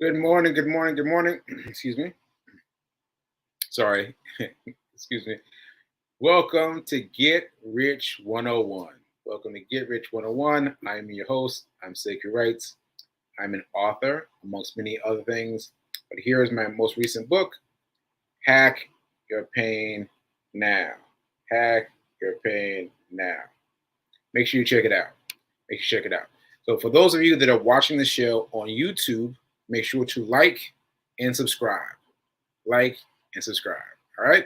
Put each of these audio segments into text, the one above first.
Good morning, good morning, good morning. Excuse me. Sorry. Excuse me. Welcome to Get Rich 101. Welcome to Get Rich 101. I'm your host. I'm Sekou Wrights. I'm an author, amongst many other things. But here is my most recent book, Hack Your Pain Now. Hack Your Pain Now. Make sure you check it out. Make sure you check it out. So for those of you that are watching the show on YouTube, make sure to like and subscribe. Like and subscribe. All right?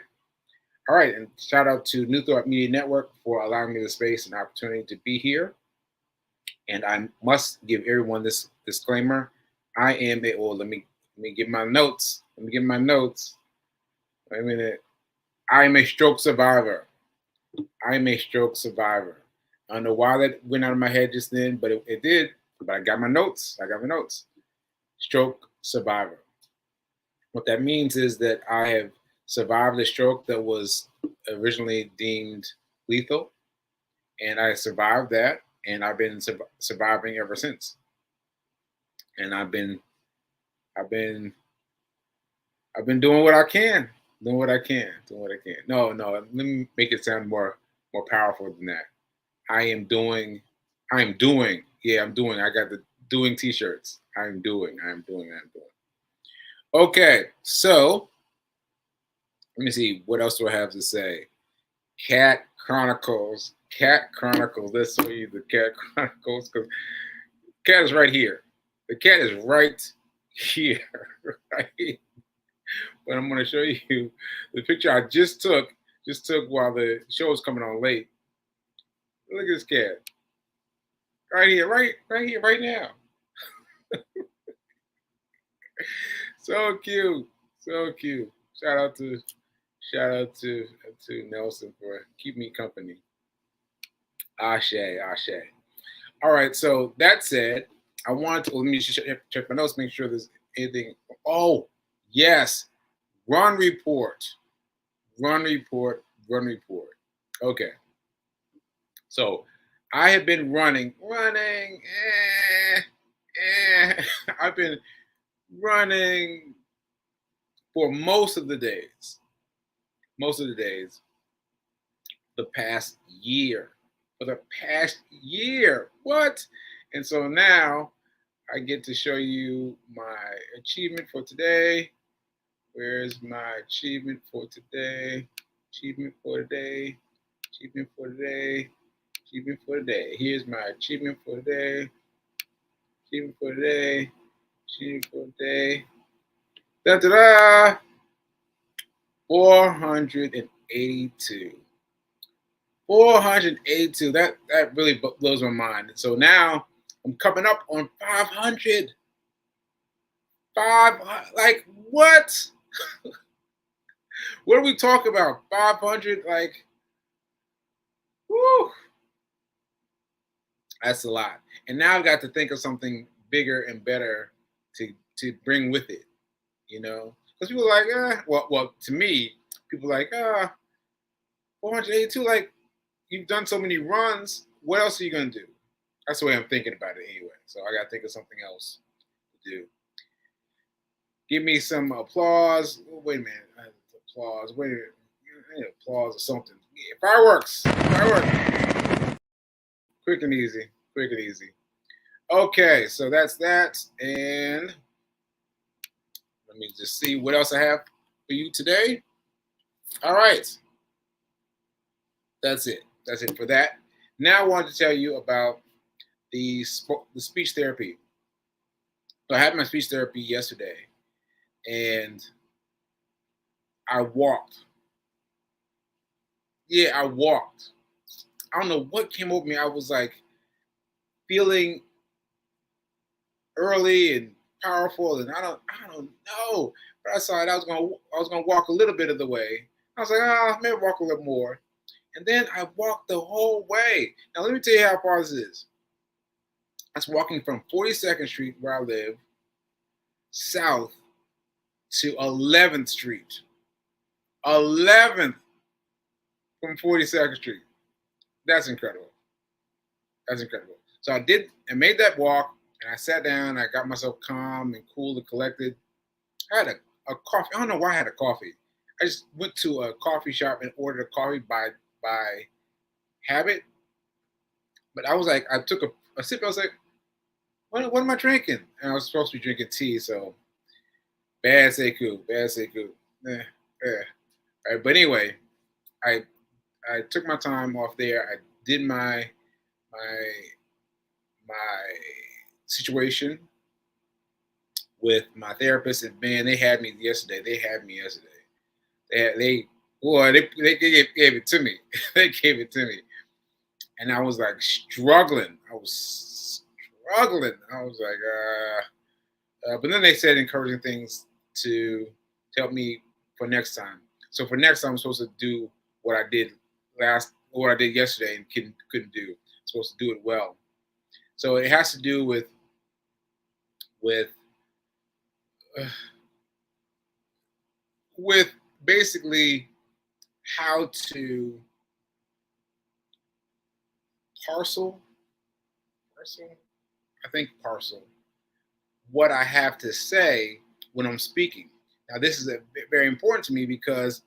All right. And shout out to New Thought Media Network for allowing me the space and opportunity to be here. And I must give everyone this disclaimer. I am a let me get my notes. Let me get my notes. Wait a minute. I'm a stroke survivor. I'm a stroke survivor. I don't know why that went out of my head just then, but it did. But I got my notes. I got my notes. Stroke survivor. What that means is that I have survived a stroke that was originally deemed lethal, and I survived that, and I've been surviving ever since. And I've been, I've been doing what I can, doing what I can, doing what I can. No, let me make it sound more powerful than that. I am doing, I am doing. Yeah, I'm doing. I got the doing T-shirts. I'm doing. I'm doing. I'm doing. Okay, so let me see. What else do I have to say? Cat Chronicles. Cat Chronicles. Let's show you the Cat Chronicles because cat is right here. The cat is right here. Right. But I'm going to show you the picture I just took while the show was coming on late. Look at this cat. Right here, right here, right now. So cute. So cute. Shout out to Nelson for keeping me company. Ashe, Ashe. All right, so that said, I want to let me just check my notes, make sure there's anything. Oh, yes. Run report. Run report. Run report. Okay. So I have been running. I've been running for most of the days. Most of the days. The past year. For the past year. What? And so now I get to show you my achievement for today. Where's my achievement for today? Achievement for today. Achievement for today. Achievement for today. Here's my achievement for today. Achievement for today. Achievement for today. Da da da. 482. 482. That really blows my mind. So now I'm coming up on 500. Like what? What are we talking about? 500? Like, whoo. That's a lot. And now I've got to think of something bigger and better to bring with it, you know? Because people are like, well, to me, people are like, 482, like, you've done so many runs. What else are you going to do? That's the way I'm thinking about it anyway. So I got to think of something else to do. Give me some applause. Wait a minute. Applause. Wait a minute. Applause or something. Yeah, fireworks. Fireworks. Quick and easy. Quick and easy. Okay, so that's that. And let me just see what else I have for you today. All right. That's it. That's it for that. Now I want to tell you about the speech therapy. So I had my speech therapy yesterday, and I walked. Yeah, I walked. I don't know what came over me. I was like feeling early and powerful, and I don't know. But I saw it. I was gonna walk a little bit of the way. I was like, maybe walk a little more. And then I walked the whole way. Now let me tell you how far this is. I was walking from 42nd Street, where I live, south to 11th Street. 11th from 42nd Street. That's incredible. That's incredible. So I made that walk. And I sat down. I got myself calm and cool and collected. I had a coffee. I don't know why I had a coffee. I just went to a coffee shop and ordered a coffee by habit. But I was like, I took a sip. I was like, what am I drinking? And I was supposed to be drinking tea, so bad Sekou, bad Sekou. Eh, eh. All right, but anyway, I I took my time off there. I did my my situation with my therapist, and man, they had me yesterday. They had me yesterday. They boy, they gave it to me. They gave it to me, and I was like struggling. I was struggling. I was like, but then they said encouraging things to help me for next time. So for next time, I'm supposed to do what I did what I did yesterday and couldn't do. I'm supposed to do it well. So it has to do with uh, with basically how to parcel parcel. I think parcel what I have to say when I'm speaking. Now this is very important to me because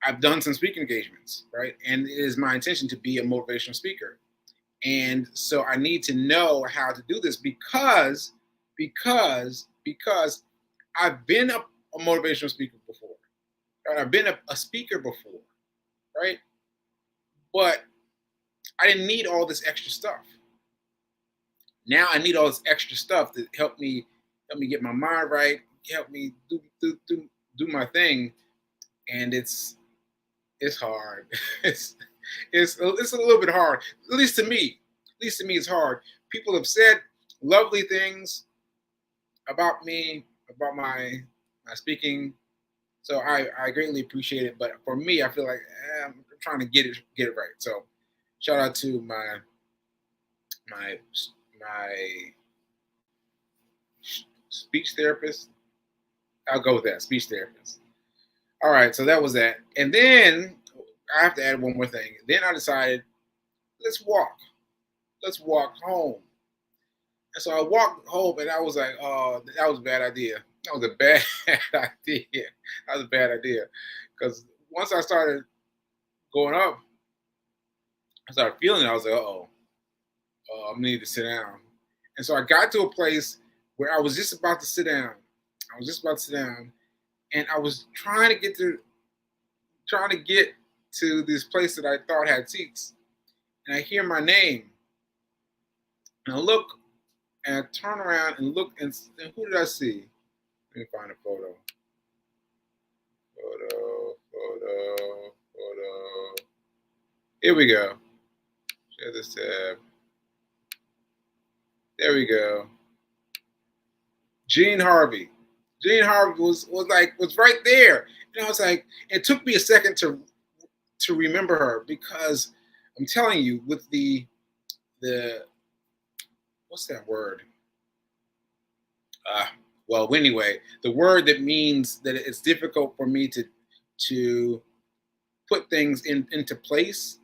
I've done some speaking engagements, right? And it is my intention to be a motivational speaker. And so I need to know how to do this because I've been a motivational speaker before. Right? I've been a speaker before, right? But I didn't need all this extra stuff. Now I need all this extra stuff to help me get my mind right, help me do my thing, and it's hard. it's it's a little bit hard. At least to me. At least to me, it's hard. People have said lovely things about me, about my speaking. So I greatly appreciate it. But for me, I feel like I'm trying to get it right. So shout out to my my speech therapist. I'll go with that, speech therapist. All right, so that was that. And then I have to add one more thing. Then I decided, let's walk. Let's walk home. And so I walked home and I was like, oh, that was a bad idea. That was a bad idea. That was a bad idea. Because once I started going up, I started feeling it. I was like, I need to sit down. And so I got to a place where I was just about to sit down. I was just about to sit down. And I was trying to get to this place that I thought had seats. And I hear my name. And I look and I turn around and look and who did I see? Let me find a photo. Photo. Here we go. Share this tab. There we go. Gene Harvey. Gene Harvey was right there. And I was like, it took me a second to remember her because I'm telling you, with the what's that word? Well, anyway, the word that means that it's difficult for me to put things into place.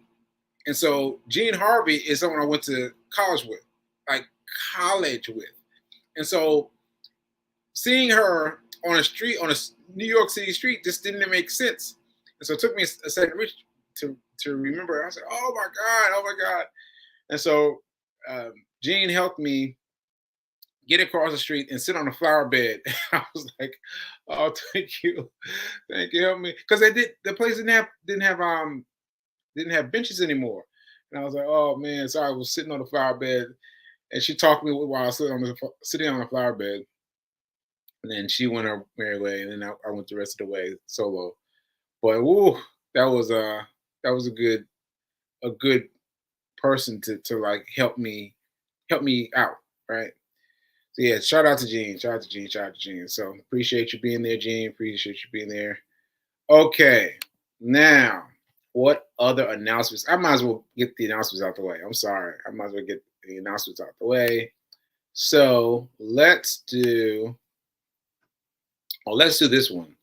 And so Gene Harvey is someone I went to college with, like college with. And so seeing her on a street, on a New York City street, just didn't make sense. And so it took me a second to remember. I was like, oh my God. And so Gene helped me get across the street and sit on a flower bed. I was like, oh, thank you, help me, because the place didn't have benches anymore. And I was like, oh man, so I was sitting on the flower bed, and she talked to me while I was sitting on the flower bed. And then she went her merry way, and then I went the rest of the way solo. But woo, that was that was a good person to like help me out, right? So yeah, shout out to Gene, shout out to Gene, shout out to Gene. So appreciate you being there, Gene. Appreciate you being there. Okay, now what other announcements? I might as well get the announcements out the way. I'm sorry, I might as well get the announcements out the way. So let's do this one.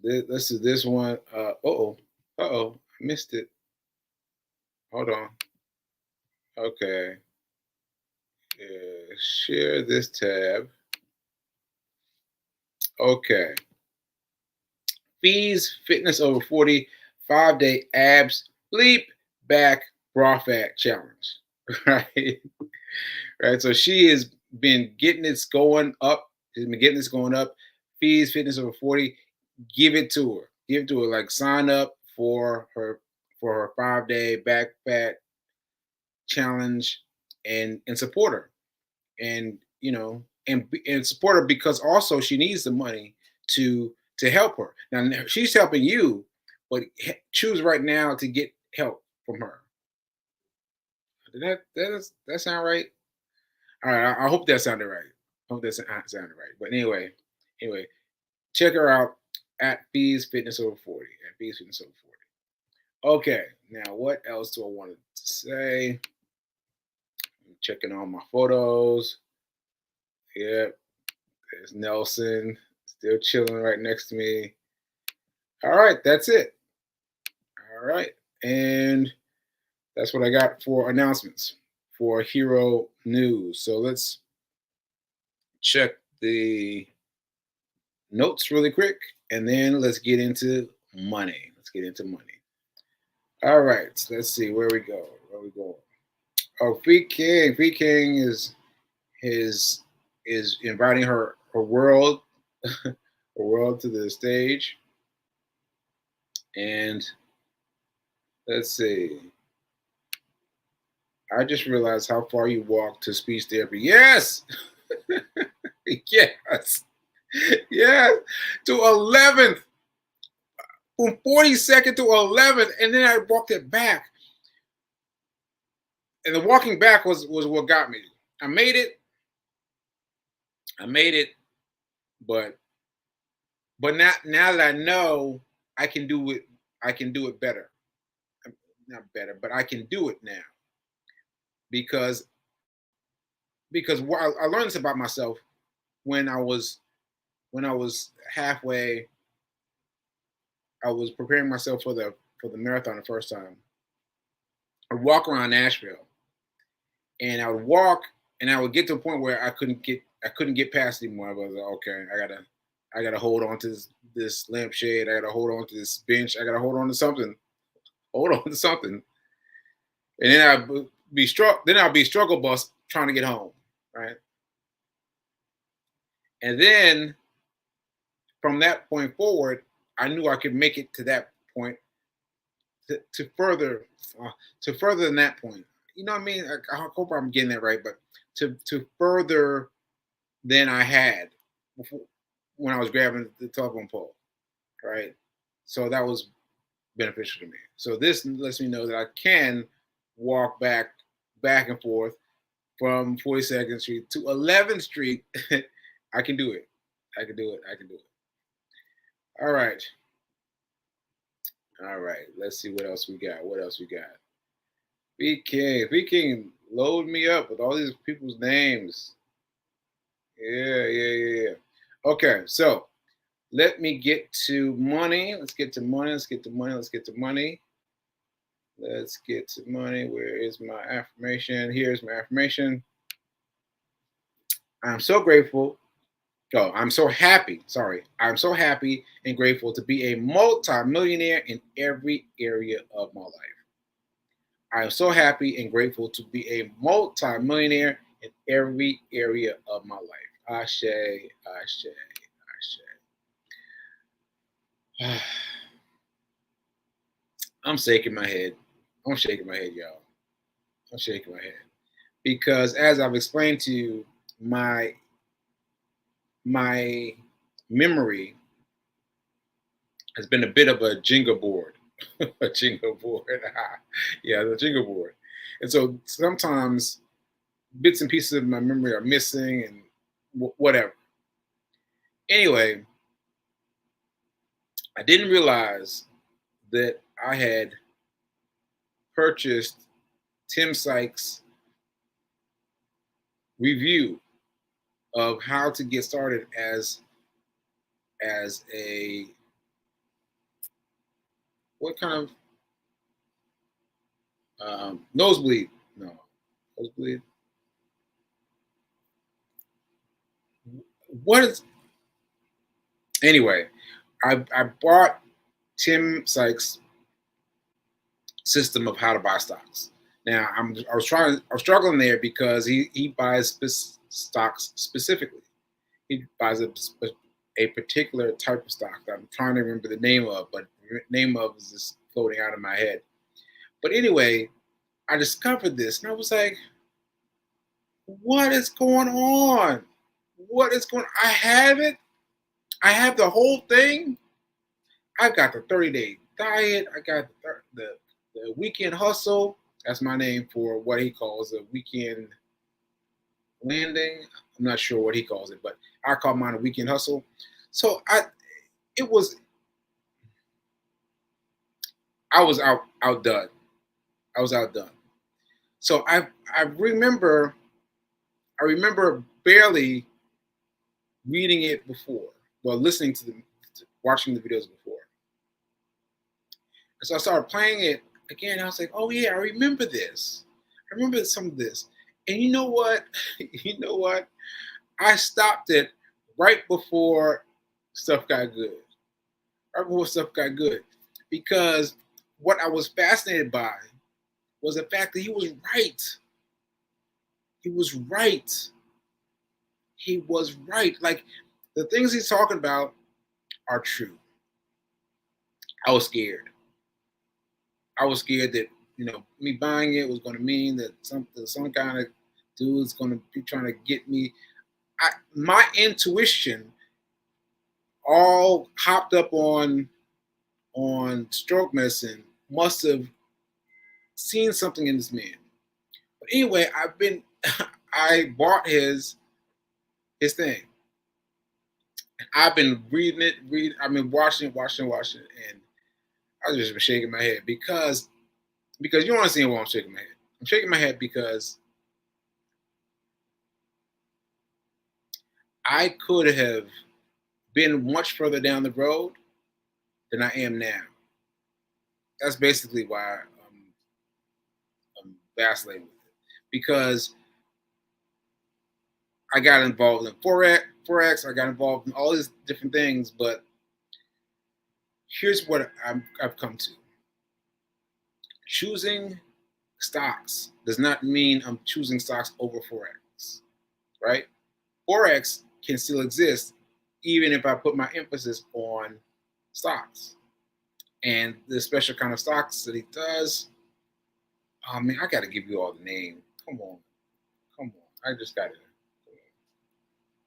Let's do this one. I missed it. Hold on. Okay. share this tab. Okay. Fees Fitness Over 40 5-day abs bleep back bra fat challenge. Right. Right. So she has been getting this going up. She's been getting this going up. Fees Fitness Over 40. Give it to her. Give it to her. Like sign up for her 5-day back fat challenge and support her. And and support her because also she needs the money to help her. Now she's helping you, but choose right now to get help from her. Did that sound right? All right, I hope that sounded right. I hope that sounded right. But anyway, check her out at Fees Fitness Over 40. At Fees Fitness Over 40. Okay, now what else do I want to say? I'm checking all my photos. Yep, there's Nelson still chilling right next to me. All right, that's it. All right, and that's what I got for announcements for Hero News. So let's check the notes really quick, and then let's get into money. Let's get into money. All right, so let's see where we go. Where we go? Oh, Free King. Free King is inviting her world her world to the stage, and let's see. I just realized how far you walked to speech therapy. Yes, yes, yes. To 11th, from 42nd to 11th, and then I walked it back. And the walking back was what got me. I made it. I made it, but now that I know I can do it, I can do it better. Not better, but I can do it now because what I learned this about myself when I was halfway. I was preparing myself for the marathon the first time. I'd walk around Nashville, and I would walk, and I would get to a point where I couldn't get past anymore. I was like, okay, I gotta hold on to this lampshade. I gotta hold on to this bench. I gotta hold on to something. Hold on to something, and then I'll be struggle bus trying to get home, right? And then from that point forward, I knew I could make it to that point to further than that point. You know what I mean? I hope I'm getting that right, but to further than I had before when I was grabbing the telephone pole, right? So that was beneficial to me. So this lets me know that I can walk back and forth from 42nd Street to 11th Street. I can do it. I can do it. I can do it. All right. All right. Let's see what else we got. What else we got? V King, load me up with all these people's names. Yeah. Okay, so let me get to money. Let's get to money. Let's get to money. Let's get to money. Let's get to money. Where is my affirmation? Here's my affirmation. I'm so grateful. Oh, I'm so happy. Sorry. I'm so happy and grateful to be a multi-millionaire in every area of my life. I am so happy and grateful to be a multi-millionaire in every area of my life. Ashe, Ashe, Ashe. I'm shaking my head. I'm shaking my head, y'all. I'm shaking my head. Because as I've explained to you, my memory has been a bit of a Jenga board. A Jenga board. Yeah, the Jenga board. And so sometimes bits and pieces of my memory are missing and whatever. Anyway, I didn't realize that I had purchased Tim Sykes' review of how to get started as a what kind of nosebleed? No, nosebleed. what is anyway? I bought Tim Sykes' system of how to buy stocks. Now I was struggling there because he buys stocks specifically. He buys a particular type of stock that I'm trying to remember the name of, but the name of is just floating out of my head. But anyway, I discovered this and I was like, what is going on? What is going on? I have it. I have the whole thing. I got the 30-day diet. I got the weekend hustle. That's my name for what he calls a weekend landing. I'm not sure what he calls it, but I call mine a weekend hustle. So it was I was outdone. I was outdone. So I remember barely reading it before, well, listening to watching the videos before. And so I started playing it again. I was like, oh yeah, I remember this. I remember some of this. And you know what? You know what? I stopped it right before stuff got good. Right before stuff got good. Because what I was fascinated by was the fact that he was right. He was right. He was right. Like the things he's talking about are true. I was scared. I was scared that, me buying it was going to mean that some kind of dude's going to be trying to get me. My intuition all hopped up on stroke medicine must have seen something in this man. But anyway, I bought his thing. I've been reading it, I've been watching it, and I've just been shaking my head because you don't understand why I'm shaking my head. I'm shaking my head because I could have been much further down the road than I am now. That's basically why I'm vacillating with it. Because I got involved in Forex, I got involved in all these different things, but here's what I've come to. Choosing stocks does not mean I'm choosing stocks over Forex, right? Forex can still exist even if I put my emphasis on stocks. And the special kind of stocks that he does, oh man, I got to give you all the name. Come on. I just got it.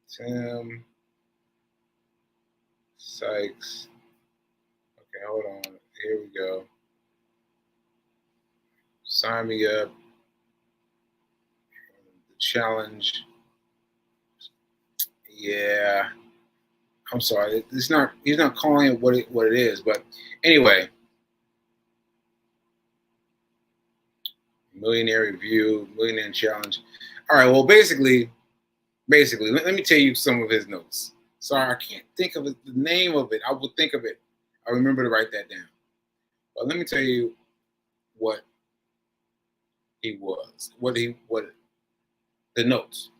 Tim Sykes. Okay, hold on. Here we go. Sign me up. The challenge. Yeah. I'm sorry. He's not calling it what it is, but anyway. Millionaire Review, Millionaire Challenge. All right. Well, basically, let me tell you some of his notes. Sorry, I can't think of the name of it. I will think of it. I remember to write that down. But let me tell you what he was. What the notes.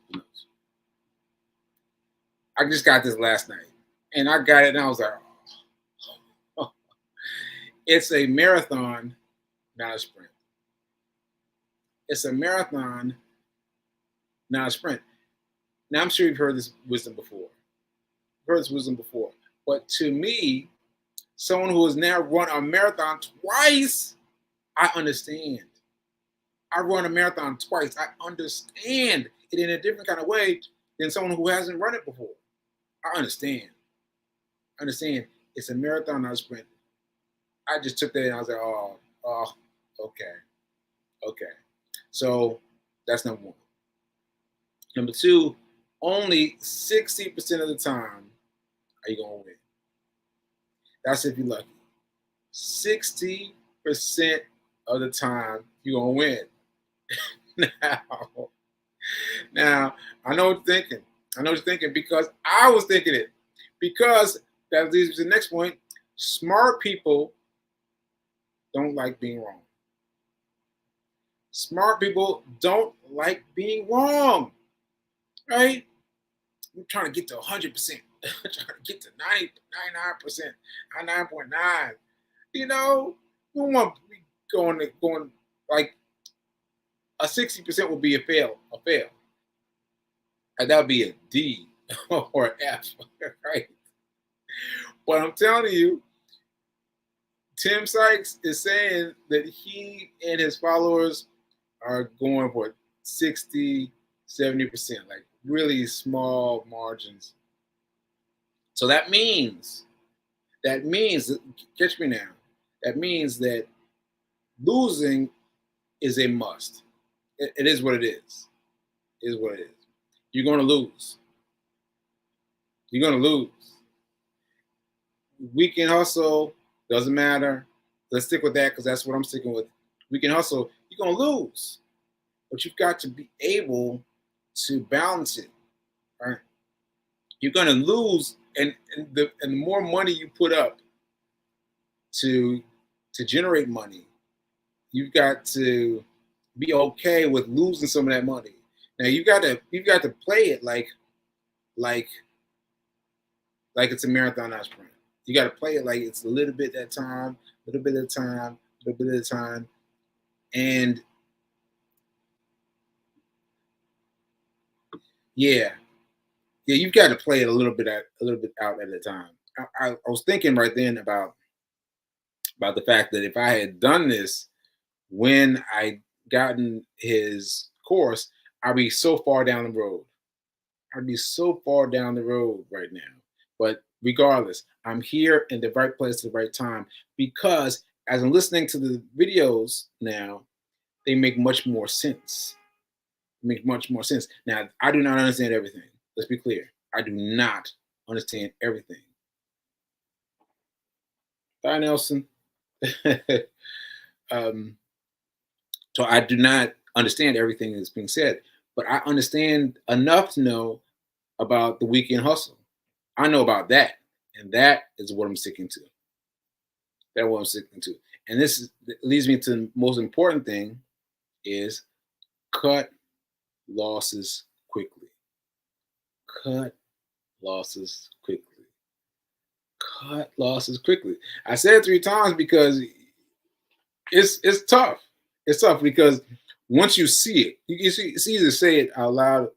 I just got this last night, and I got it, and I was like, oh. It's a marathon, not a sprint. It's a marathon, not a sprint. Now, I'm sure you've heard this wisdom before. But to me, someone who has now run a marathon twice, I understand. I run a marathon twice. I understand it in a different kind of way than someone who hasn't run it before. I understand. It's a marathon, not a sprint. I just took that and I was like, oh, okay. So that's number one. Number two, only 60% of the time are you going to win. That's if you're lucky. 60% of the time you're going to win. Now, I know what you're thinking because I was thinking it. Because that leads to the next point. Smart people don't like being wrong. Smart people don't like being wrong, right? trying to get to 100%, trying to get to 90, 99%, 99.9. You know, we want to be going like a 60% would be a fail, and that would be a D or an F, right? But I'm telling you, Tim Sykes is saying that he and his followers are going for 60, 70%, like really small margins. So that means, catch me now, that means that losing is a must. It is what it is. It is what it is. You're going to lose. You're going to lose. We can hustle, doesn't matter. Let's stick with that because that's what I'm sticking with. We can hustle, you're going to lose. But you've got to be able to balance it. Right? You're going to lose, and the more money you put up to generate money, you've got to be okay with losing some of that money. Now you've got to play it like it's a marathon, not a sprint. You got to play it like it's a little bit at a time, a little bit at a time, a little bit at a time, and yeah, you've got to play it a little bit out at a time. I was thinking right then about the fact that if I had done this when I gotten his course, I'd be so far down the road. I'd be so far down the road right now. But regardless, I'm here in the right place at the right time because as I'm listening to the videos now, they make much more sense. Make much more sense. Now, I do not understand everything. Let's be clear. I do not understand everything. Bye, Nelson. um, so I do not understand everything that's being said, but I understand enough to know about the weekend hustle. I know about that, and that is what I'm sticking to. That's what I'm sticking to. And leads me to the most important thing is cut losses quickly. Cut losses quickly. Cut losses quickly. I said it 3 times because it's tough. It's tough because once you see it, it's easy to say it out loud,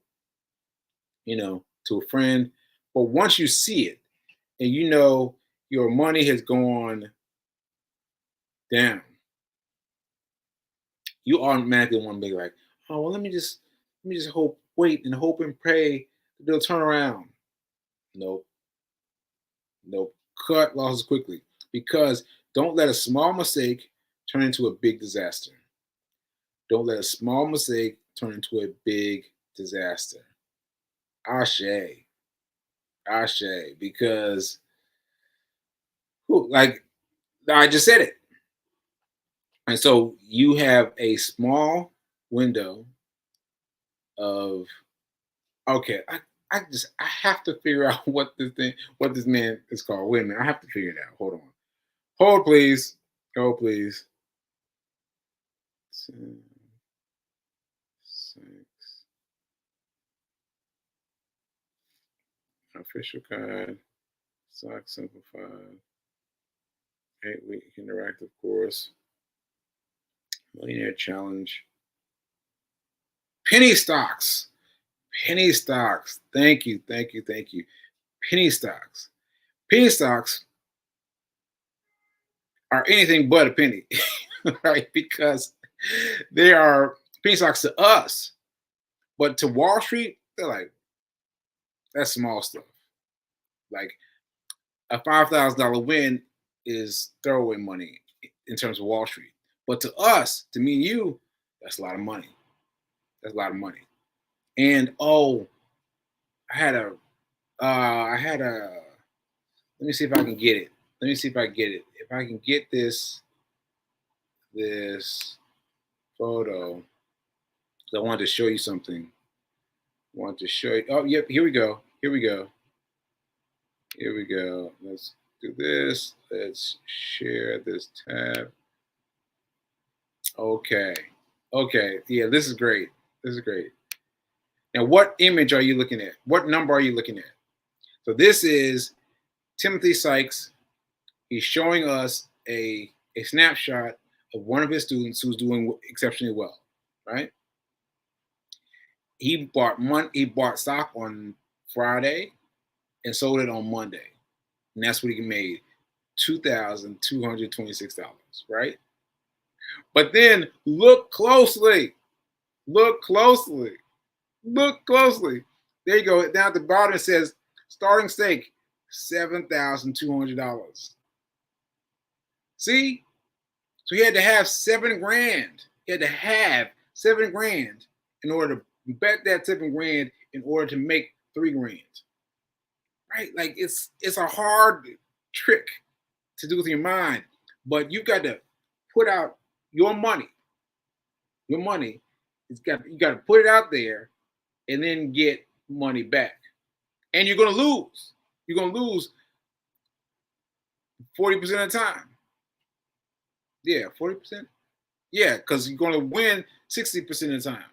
to a friend. But once you see it and your money has gone down, you automatically want to be like, oh well, let me just wait and hope and pray that they'll turn around. Nope, nope. Cut losses quickly because don't let a small mistake turn into a big disaster. Don't let a small mistake turn into a big disaster. Ashe, Ashe, because like I just said it. And so you have a small window of okay, I have to figure out what this man is called. Wait a minute, I have to figure it out. Hold on. Hold please. Hold please. 10, 6. Official guide. Stock simplified. 8-week interactive course. Millionaire challenge. Penny stocks. Penny stocks. Thank you. Thank you. Thank you. Penny stocks. Penny stocks are anything but a penny, right? Because they are penny stocks to us, but to Wall Street, they're like, that's small stuff. Like a $5,000 win is throwaway money in terms of Wall Street. But to us, to me and you, that's a lot of money. That's a lot of money. And I had a, let me see if I can get it. Let me see if I get it. If I can get this photo, I wanted to show you something. I want to show you. Oh, yep. Here we go. Here we go. Here we go. Let's do this. Let's share this tab. Okay. Okay. Yeah, this is great. This is great. Now, what image are you looking at? What number are you looking at? So this is Timothy Sykes. He's showing us a snapshot of one of his students who's doing exceptionally well, right? He bought stock on Friday and sold it on Monday, and that's what he made, $2,226, right? But then look closely, look closely, look closely. There you go. Down at the bottom it says starting stake, $7,200. See? So he had to have $7,000. He had to have $7,000 in order to bet that $7,000 in order to make $3,000. Right? Like it's a hard trick to do with your mind, but you got to put out your money. Your money you got to put it out there and then get money back. And you're going to lose. You're going to lose 40% of the time. Yeah, 40%. Yeah, because you're going to win 60% of the time.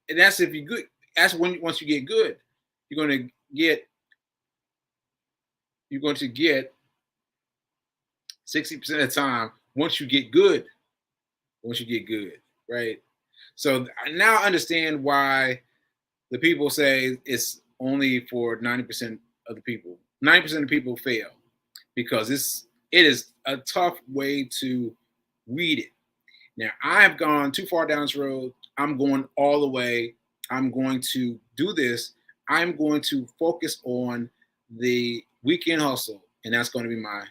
And that's if you're good. That's when once you get good, you're going to get 60% of the time once you get good. Once you get good, right? So now I understand why the people say it's only for 90% of the people. 90% of the people fail because it is a tough way to read it. Now, I have gone too far down this road. I'm going all the way. I'm going to do this. I'm going to focus on the weekend hustle, and that's going to be my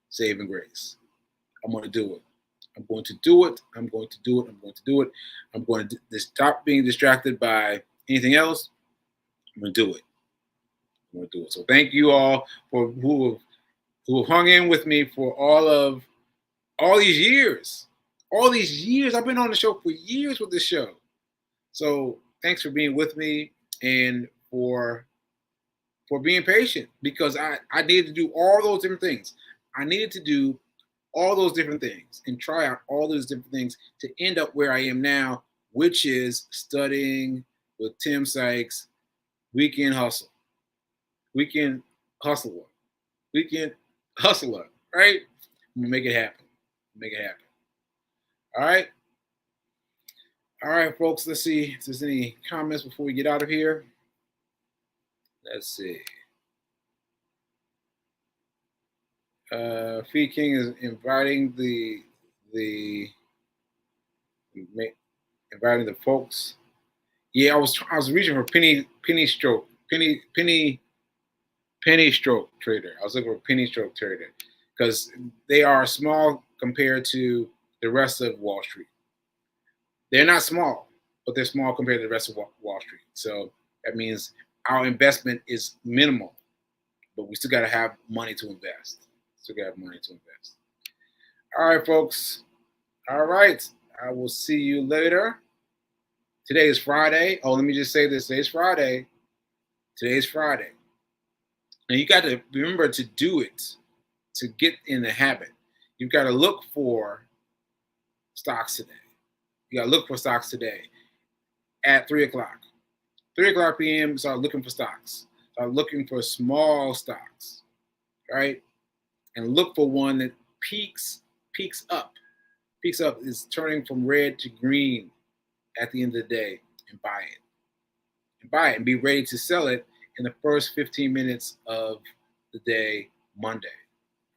saving grace. I'm going to do it. I'm going to do it. I'm going to do it. I'm going to do it. I'm going to stop being distracted by anything else. I'm going to do it. I'm going to do it. So thank you all for who have hung in with me for all these years. All these years. I've been on the show for years with this show. So thanks for being with me and for being patient, because I needed to do all those different things. I needed to do all those different things and try out all those different things to end up where I am now, which is studying with Tim Sykes, weekend hustle, weekend hustler, right? I'm gonna make it happen. Make it happen. All right, folks. Let's see if there's any comments before we get out of here. Let's see. Fee King is inviting the folks. Yeah, I was reaching for penny stroke trader. I was looking for penny stroke trader because they are small compared to the rest of Wall Street. They're not small, but they're small compared to the rest of Wall Street. So that means our investment is minimal, but we still got to have money to invest. All right, folks. All right. I will see you later. Today is Friday. Oh, let me just say this. Today's Friday. And you got to remember to do it, to get in the habit. You've got to look for stocks today. You got to look for stocks today at 3 o'clock. 3 o'clock p.m., start looking for stocks. Start looking for small stocks, right? And look for one that peaks up. Peaks up is turning from red to green at the end of the day, and buy it. And be ready to sell it in the first 15 minutes of the day, Monday.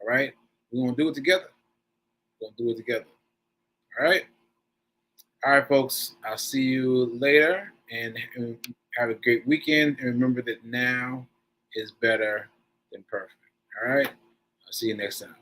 All right? We're going to do it together. All right? All right, folks. I'll see you later, and have a great weekend. And remember that now is better than perfect. All right? I'll see you next time.